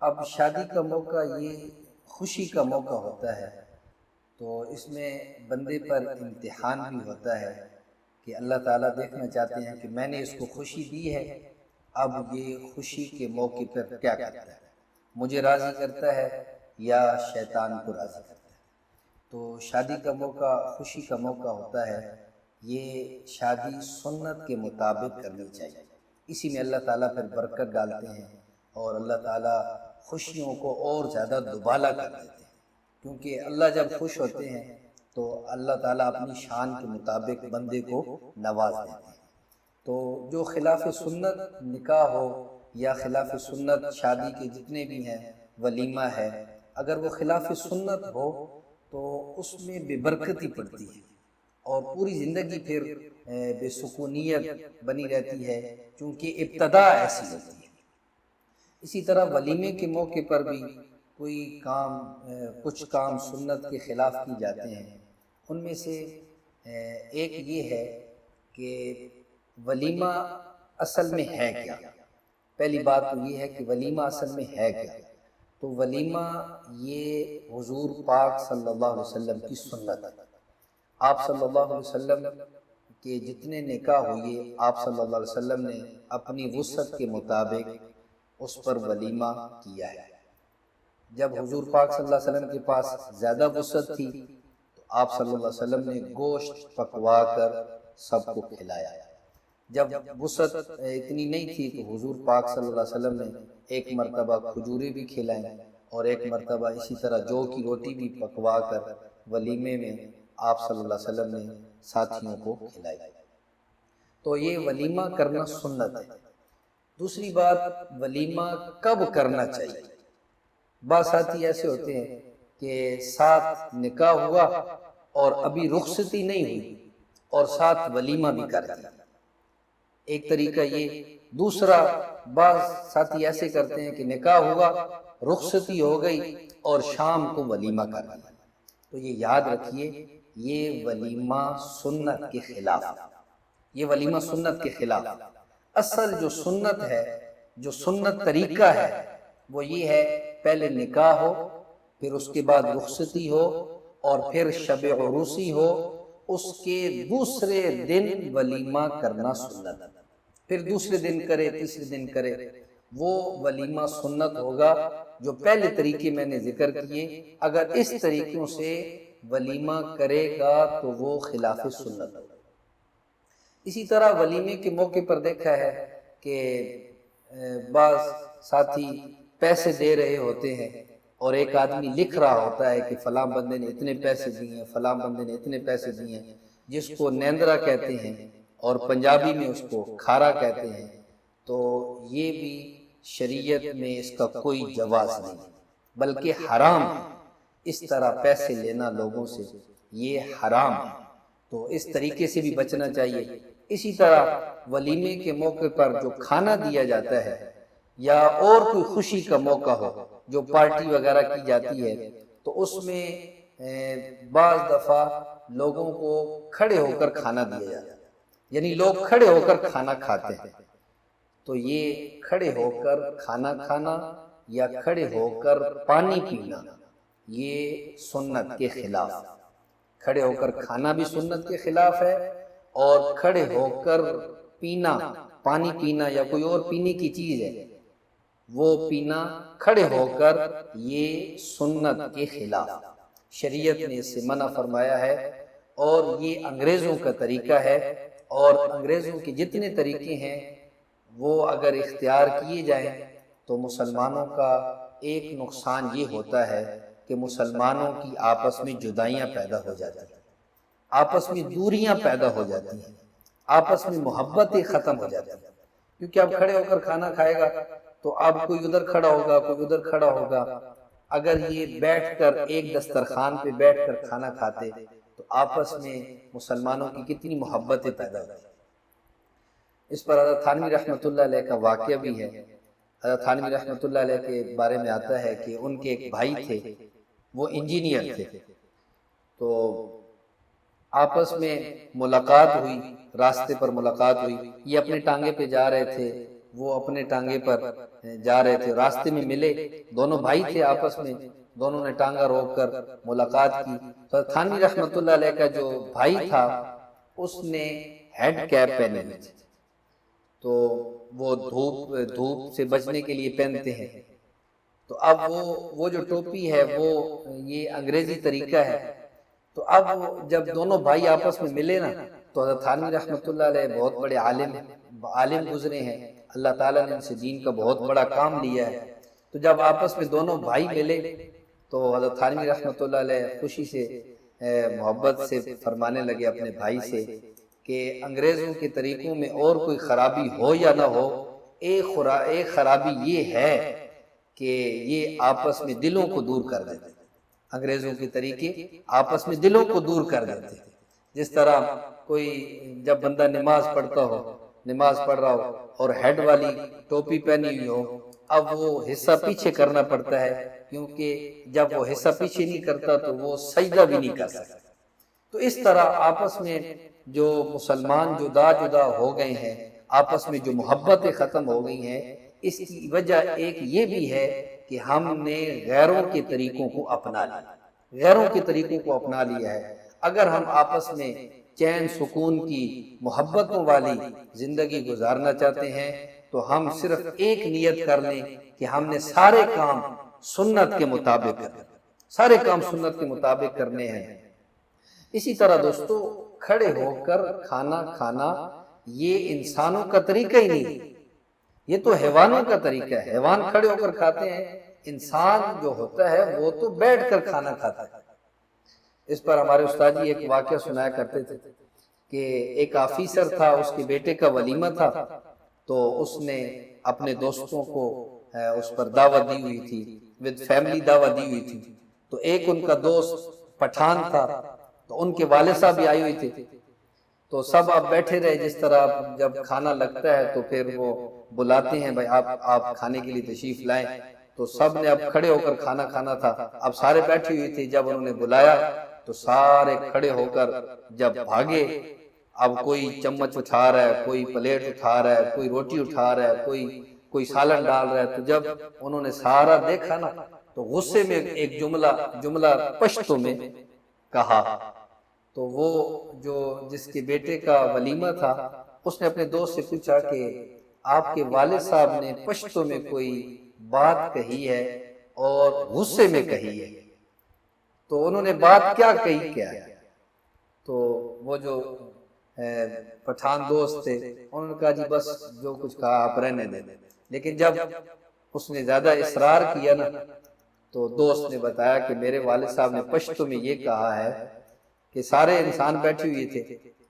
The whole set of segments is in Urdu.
اب شادی کا موقع یہ خوشی کا موقع ہوتا ہے، تو اس میں بندے پر امتحان بھی ہوتا ہے کہ اللہ تعالیٰ دیکھنا چاہتے ہیں کہ میں نے اس کو خوشی دی ہے، اب یہ خوشی کے موقع پر کیا کرتا ہے، مجھے راضی کرتا ہے یا شیطان کو راضی کرتا ہے۔ تو شادی کا موقع خوشی کا موقع ہوتا ہے، یہ شادی سنت کے مطابق کرنی چاہیے، اسی میں اللہ تعالیٰ پھر برکت ڈالتے ہیں اور اللہ تعالیٰ خوشیوں کو اور زیادہ دوبالا کر دیتے ہیں، کیونکہ اللہ جب خوش ہوتے ہیں تو اللہ تعالیٰ اپنی شان کے مطابق بندے کو نواز دیتے ہیں۔ تو جو خلاف سنت نکاح ہو یا خلاف سنت شادی کے جتنے بھی ہیں، ولیمہ ہے، اگر وہ خلاف سنت ہو تو اس میں بے برکتی پڑتی ہے اور پوری زندگی پھر بے سکونیت بنی رہتی ہے، چونکہ ابتدا ایسی ہوتی ہے۔ اسی طرح ولیمے کے موقع پر بھی کوئی کام کچھ کام سنت کے خلاف کی جاتے ہیں، ان میں سے ایک یہ ہے کہ ولیمہ اصل میں ہے کیا۔ پہلی بات تو یہ ہے کہ ولیمہ اصل میں ہے کیا۔ تو ولیمہ یہ حضور پاک صلی اللہ علیہ وسلم کی سنت ہے۔ آپ صلی اللہ علیہ وسلم کے جتنے نکاح ہوئے، آپ صلی اللہ علیہ وسلم نے اپنی وسعت کے مطابق اس پر ولیمہ کیا ہے۔ جب حضور پاک صلی اللہ علیہ وسلم کے پاس زیادہ وسعت تھی تو آپ صلی اللہ علیہ وسلم نے گوشت پکوا کر سب کو کھلایا۔ جب وسعت اتنی نہیں تھی تو حضور پاک صلی اللہ علیہ وسلم نے ایک مرتبہ کھجوریں بھی کھلائیں اور ایک مرتبہ اسی طرح جو کی روٹی بھی پکوا کر ولیمے میں آپ صلی اللہ علیہ وسلم نے ساتھیوں کو کھلائی۔ تو یہ ولیمہ کرنا سنت ہے۔ دوسری بات، ولیمہ کب کرنا چاہیے۔ بعض ساتھی ایسے ہوتے ہیں کہ ساتھ نکاح ہوا اور ابھی رخصتی نہیں ہوئی اور ساتھ ولیمہ بھی کر دیا، ایک طریقہ یہ۔ دوسرا، بعض ساتھی ایسے کرتے ہیں کہ نکاح ہوا، رخصتی ہو گئی اور شام کو ولیمہ کر دیا۔ تو یہ یاد رکھیے، یہ ولیمہ سنت کے خلاف، یہ ولیمہ سنت کے خلاف۔ اصل جو سنت ہے، جو سنت طریقہ ہے، وہ یہ ہے پہلے نکاح ہو، پھر اس کے بعد رخصتی ہو اور پھر شب عروسی ہو، اس کے دوسرے دن ولیمہ کرنا سنت ہے۔ پھر دوسرے دن کرے، تیسرے دن کرے، وہ ولیمہ سنت ہوگا۔ جو پہلے طریقے میں نے ذکر کیے، اگر اس طریقوں سے ولیمہ کرے گا تو وہ خلاف سنت ہوگا۔ اسی طرح ولیمے کے موقع پر دیکھا ہے کہ بعض ساتھی پیسے دے رہے ہوتے ہیں اور ایک آدمی لکھ رہا ہوتا ہے کہ فلاں بندے نے اتنے پیسے دیے ہیں، فلاں بندے نے اتنے پیسے دیے ہیں، جس کو نیندرا کہتے ہیں اور پنجابی میں اس کو کھارا کہتے ہیں۔ تو یہ بھی شریعت میں اس کا کوئی جواز نہیں، بلکہ حرام ہے۔ اس طرح پیسے لینا لوگوں سے یہ حرام ہے، تو اس طریقے سے بھی بچنا چاہیے۔ اسی طرح ولیمے کے موقع پر جو کھانا دیا جاتا ہے یا اور کوئی خوشی کا موقع ہو، جو پارٹی وغیرہ کی جاتی ہے، تو اس میں بعض دفعہ لوگوں کو کھڑے ہو کر کھانا دیا جاتا ہے، یعنی لوگ کھڑے ہو کر کھانا کھاتے ہیں۔ تو یہ کھڑے ہو کر کھانا کھانا یا کھڑے ہو کر پانی پینا، یہ سنت کے خلاف۔ کھڑے ہو کر کھانا بھی سنت کے خلاف ہے، اور کھڑے ہو کر پینا، پانی پینا یا کوئی اور پینے کی چیز ہے وہ پینا کھڑے ہو کر، یہ سنت کے خلاف، شریعت نے اس سے منع فرمایا ہے۔ اور یہ انگریزوں کا طریقہ ہے، اور انگریزوں کے جتنے طریقے ہیں وہ اگر اختیار کیے جائیں تو مسلمانوں کا ایک نقصان یہ ہوتا ہے کہ مسلمانوں کی آپس میں جدائیاں پیدا ہو جاتی ہیں، آپس میں دوریاں پیدا ہو جاتی ہیں، آپس میں محبتیں ختم ہو جاتی ہیں، کیونکہ اب کھڑے ہو کر کھانا کھائے گا تو اب کوئی ادھر کھڑا ہوگا، کوئی ادھر کھڑا ہوگا۔ اگر یہ بیٹھ کر ایک دسترخوان پہ بیٹھ کر کھانا کھاتے تو آپس میں مسلمانوں کی کتنی محبتیں پیدا ہوتی۔ اس پر حضرت تھانوی رحمۃ اللہ علیہ کا واقعہ بھی ہے۔ حضرت تھانوی رحمۃ اللہ علیہ کے بارے میں آتا ہے کہ ان کے ایک بھائی تھے، وہ انجینئر تھے، تو آپس میں ملاقات ہوئی، راستے پر ملاقات ہوئی، یہ اپنے ٹانگے پہ جا رہے تھے، وہ اپنے ٹانگے پر جا رہے تھے، راستے میں ملے، دونوں بھائی تھے آپس میں، دونوں نے ٹانگا روک کر ملاقات کی۔ تو تھانوی رحمۃ اللہ علیہ کا جو بھائی تھا اس نے ہیڈ کیپ پہنے ہوئی تھی، تو وہ دھوپ سے بچنے کے لیے پہنتے ہیں۔ تو اب وہ جو ٹوپی ہے وہ یہ انگریزی طریقہ ہے۔ تو اب جب دونوں بھائی آپس میں ملے نا، تو حضرت تھانوی رحمۃ اللہ علیہ بہت بڑے عالم گزرے ہیں، اللہ تعالیٰ نے ان سے دین کا بہت بڑا کام لیا ہے۔ تو جب آپس میں دونوں بھائی ملے تو حضرت تھانوی رحمۃ اللہ علیہ خوشی سے محبت سے فرمانے لگے اپنے بھائی سے کہ انگریزوں کے طریقوں میں اور کوئی خرابی ہو یا نہ ہو، ایک خرابی یہ ہے کہ یہ آپس میں دلوں کو دور کر دیتے۔ انگریزوں کے طریقے آپس میں دلوں کو دور کر دیتے، جس طرح کوئی جب بندہ نماز پڑھ رہا ہو اور ہیڈ والی ٹوپی پہنی ہوئی ہو، اب وہ حصہ پیچھے کرنا پڑتا ہے، کیونکہ جب وہ حصہ پیچھے نہیں کرتا تو وہ سجدہ بھی نہیں کر سکتا۔ تو اس طرح آپس میں جو مسلمان جدا ہو گئے ہیں، آپس میں جو محبتیں ختم ہو گئی ہیں، اس کی وجہ ایک یہ بھی ہے کہ ہم نے غیروں کے طریقوں کو اپنا لیا ہے۔ اگر ہم آپس میں چین سکون کی محبتوں والی زندگی گزارنا چاہتے ہیں تو ہم صرف ایک نیت کر لیں کہ ہم نے سارے کام سنت کے مطابق کرنے ہیں۔ اسی طرح دوستو، کھڑے ہو کر کھانا کھانا یہ انسانوں کا طریقہ ہی نہیں، یہ تو حیوانوں کا طریقہ ہے۔ حیوان کھڑے ہو کر کھاتے ہیں، انسان جو ہوتا ہے وہ تو بیٹھ کر کھانا کھاتا ہے۔ اس پر ہمارے استاد جی ایک واقعہ سنایا کرتے تھے کہ ایک آفیسر تھا، اس کے بیٹے کا ولیمہ تھا، تو اس نے اپنے دوستوں کو اس پر دعوت دی ہوئی تھی، ود فیملی دعوت دی ہوئی تھی۔ تو ایک ان کا دوست پٹھان تھا، تو ان کے والد صاحب بھی آئے ہوئے تھے۔ تو سب آپ بیٹھے رہے، جس طرح جب کھانا لگتا ہے تو پھر وہ بلاتے ہیں بھائی آپ کھانے کے لیے تشریف لائیں، تو سب نے اب کھڑے ہو کر کھانا کھانا تھا۔ اب سارے بیٹھے ہوئے تھے، جب انہوں نے بلایا تو سارے کھڑے ہو کر جب بھاگے، اب کوئی چمچ اٹھا رہا ہے، کوئی پلیٹ اٹھا رہا ہے، کوئی روٹی اٹھا رہا ہے، کوئی سالن ڈال رہا ہے۔ تو جب انہوں نے سارا دیکھا نا، تو غصے میں ایک جملہ پشتو میں کہا۔ تو وہ جس کے بیٹے کا ولیمہ تھا، اس نے اپنے دوست سے پوچھا کہ آپ کے والد صاحب نے پشتو میں کوئی بات کہی ہے اور غصے میں کہی ہے، تو انہوں نے بات کیا کہی کیا ہے؟ تو وہ جو پٹھان دوست تھے انہوں نے کہا جی بس جو کچھ کہا آپ رہنے دیں۔ لیکن جب اس نے زیادہ اصرار کیا نا، تو دوست نے بتایا کہ میرے والد صاحب نے پشتو میں یہ کہا ہے کہ سارے انسان بیٹھے ہوئے تھے،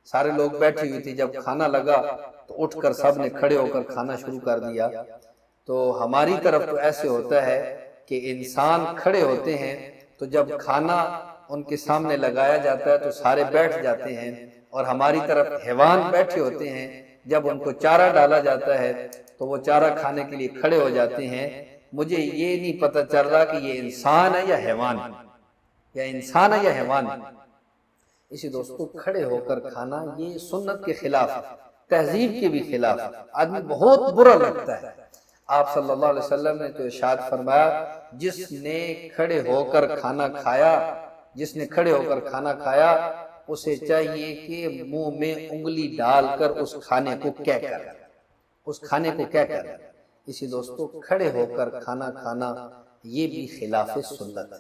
سارے لوگ بیٹھے ہوئے تھے، جب کھانا لگا تو اٹھ کر سب نے کھڑے ہو کر کھانا شروع کر دیا۔ تو ہماری طرف تو ایسے ہوتا ہے کہ انسان کھڑے ہوتے ہیں، تو جب کھانا ان کے سامنے لگایا جاتا ہے تو سارے بیٹھ جاتے ہیں، اور ہماری طرف حیوان بیٹھے ہوتے ہیں، جب ان کو چارہ ڈالا جاتا ہے تو وہ چارہ کھانے کے لیے کھڑے ہو جاتے ہیں۔ مجھے یہ نہیں پتہ چل رہا کہ یہ انسان ہے یا حیوان، اسی دوستو کھڑے ہو کر کھانا یہ سنت کے خلاف ہے، تہذیب کے بھی خلاف ہے، آدمی بہت برا لگتا ہے۔ آپ صلی اللہ علیہ وسلم نے تو ارشاد فرمایا، جس نے کھڑے ہو کر کھانا کھایا اسے چاہیے کہ منہ میں انگلی ڈال کر اس کھانے کو کہہ کر۔ اسی دوستو کھڑے ہو کر کھانا کھانا یہ بھی خلاف سنت ہے۔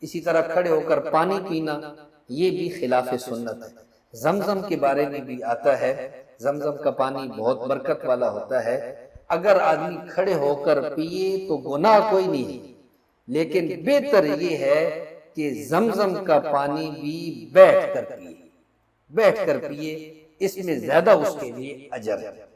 اسی طرح کھڑے ہو کر پانی پینا یہ بھی خلاف سنت ہے۔ زمزم کے بارے میں بھی آتا ہے، زمزم کا پانی بہت برکت والا ہوتا ہے۔ اگر آدمی کھڑے ہو کر پیے تو گناہ کوئی نہیں ہے، لیکن بہتر یہ ہے کہ زمزم کا پانی بھی بیٹھ کر پیے، اس میں زیادہ اس کے لیے اجر ہے۔